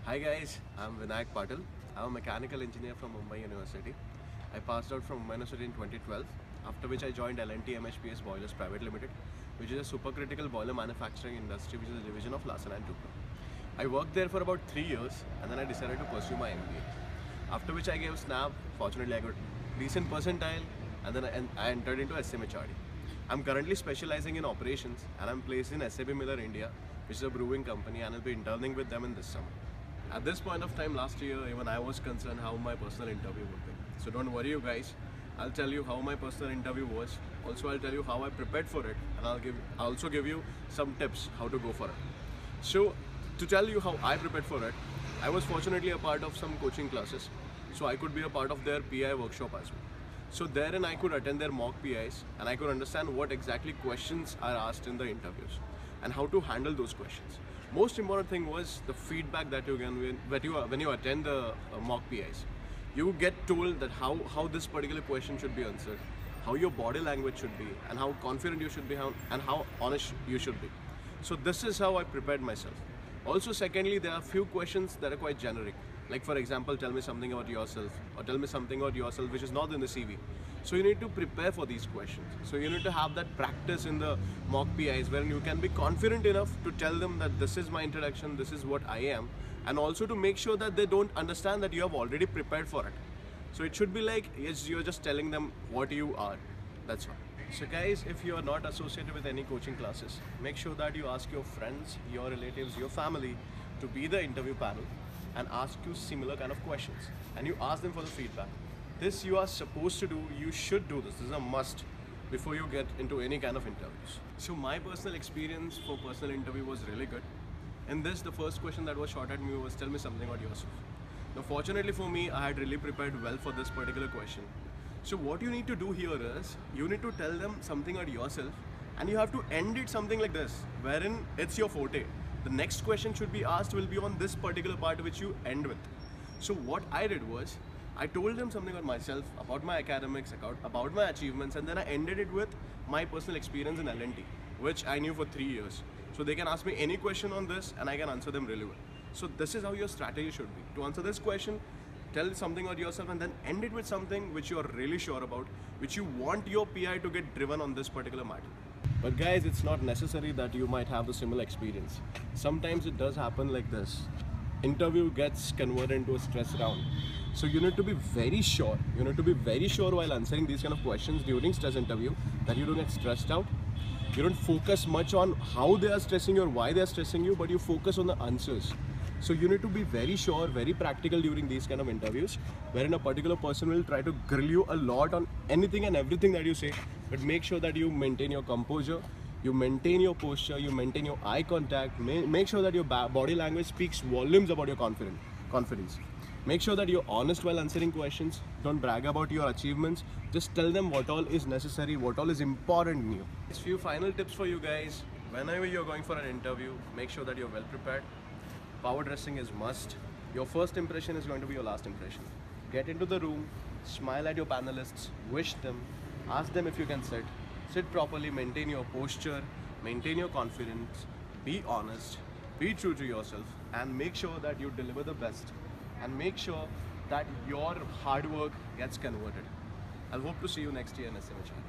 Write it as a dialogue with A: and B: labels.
A: Hi guys, I'm Vinayak Patil. I'm a mechanical engineer from Mumbai University. I passed out from Mumbai University in 2012, after which I joined L&T MHPS Boilers Private Limited, which is a supercritical boiler manufacturing industry, which is a division of Larsen & Toubro. I worked there for about 3 years and then I decided to pursue my MBA. After which I gave snap. Fortunately I got decent percentile and then I entered into SCMHRD. I'm currently specializing in operations and I'm placed in SAB Miller India, which is a brewing company, and I'll be interning with them in this summer. At this point of time last year, even I was concerned how my personal interview would be. So don't worry you guys, I'll tell you how my personal interview was. Also I'll tell you how I prepared for it, and I'll also give you some tips how to go for it. So to tell you how I prepared for it, I was fortunately a part of some coaching classes, so I could be a part of their PI workshop as well. So therein I could attend their mock PIs and I could understand what exactly questions are asked in the interviews and how to handle those questions. Most important thing was the feedback that you get when you attend the mock PIs. You get told that how this particular question should be answered, how your body language should be, and how confident you should be, and how honest you should be. So this is how I prepared myself. Also secondly, there are few questions that are quite generic. Like for example, tell me something about yourself, or tell me something about yourself which is not in the CV. So you need to prepare for these questions. So you need to have that practice in the mock PIs wherein you can be confident enough to tell them that this is my introduction, this is what I am, and also to make sure that they don't understand that you have already prepared for it. So it should be like, yes, you're just telling them what you are. That's all. So guys, if you are not associated with any coaching classes, make sure that you ask your friends, your relatives, your family to be the interview panel and ask you similar kind of questions, and you ask them for the feedback. This you are supposed to do, you should do this. This is a must before you get into any kind of interviews. So my personal experience for personal interview was really good. In this, the first question that was shot at me was, tell me something about yourself. Now fortunately for me, I had really prepared well for this particular question. So what you need to do here is, you need to tell them something about yourself and you have to end it something like this, wherein it's your forte. The next question should be asked will be on this particular part which you end with. So what I did was, I told them something about myself, about my academics, about my achievements, and then I ended it with my personal experience in L&T, which I knew for 3 years. So they can ask me any question on this and I can answer them really well. So this is how your strategy should be. To answer this question, tell something about yourself and then end it with something which you are really sure about, which you want your PI to get driven on this particular matter. But guys, it's not necessary that you might have the similar experience. Sometimes it does happen like this. Interview gets converted into a stress round. So you need to be very sure. You need to be very sure while answering these kind of questions during stress interview that you don't get stressed out. You don't focus much on how they are stressing you or why they are stressing you, but you focus on the answers. So you need to be very sure, very practical during these kind of interviews, wherein a particular person will try to grill you a lot on anything and everything that you say, but make sure that you maintain your composure, you maintain your posture, you maintain your eye contact, make sure that your body language speaks volumes about your confidence. Make sure that you're honest while answering questions. Don't brag about your achievements. Just tell them what all is necessary, what all is important in you. A few final tips for you guys. Whenever you're going for an interview, make sure that you're well prepared. Power dressing is must. Your first impression is going to be your last impression. Get into the room, smile at your panelists, wish them, ask them if you can sit properly, maintain your posture, maintain your confidence, be honest, be true to yourself, and make sure that you deliver the best, and make sure that your hard work gets converted. I'll hope to see you next year in SCMHRD.